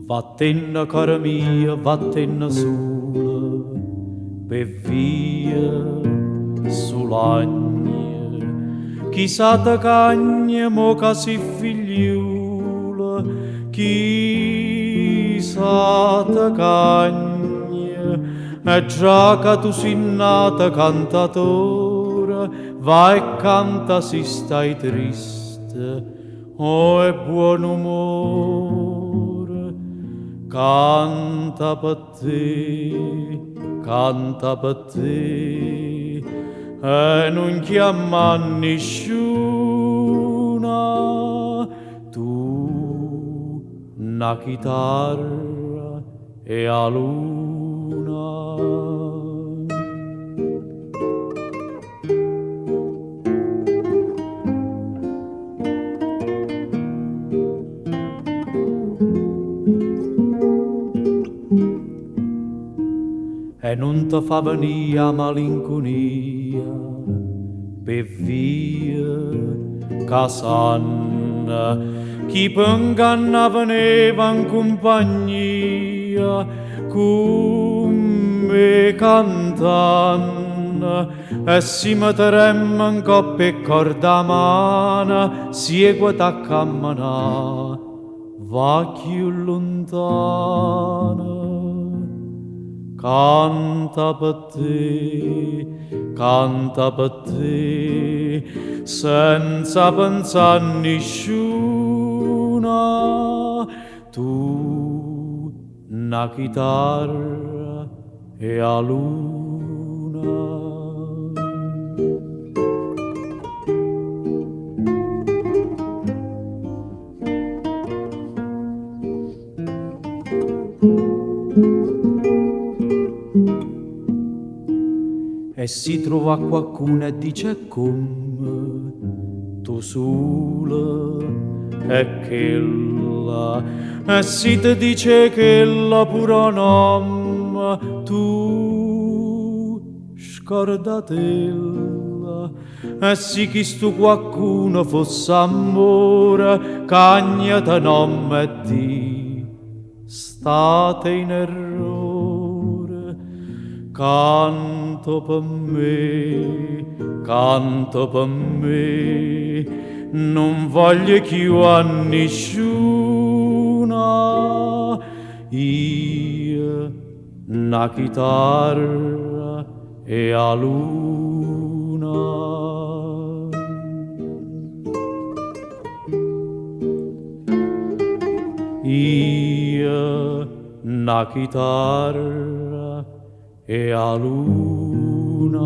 Vattene cara mia, vattene sola, per via sull'agne. Chissà te cagne, mo che si figliula, chissà te cagne, e già che tu sei nata cantatora, vai e canta se stai triste, oh è buon umore. Canta per te, e non chiama nessuna, tu una chitarra e a luna. E non ti fa venire a malinconia per via casanna chi penganna veneva in compagnia come cantanna e si metteremmo in coppia e corda mana segue t'accammanà va più lontana. Canta per te, senza pensare a nessuna, tu una chitarra e a luna. E si trova qualcuno e dice come tu sola e quella e si ti dice che la pura nome tu scordatella e si chi stu qualcuno fosse amore cagnata nome di state in errore. Canto per me, non voglio più a nessuna, io una chitarra e a luna. Io una chitarra e a luna.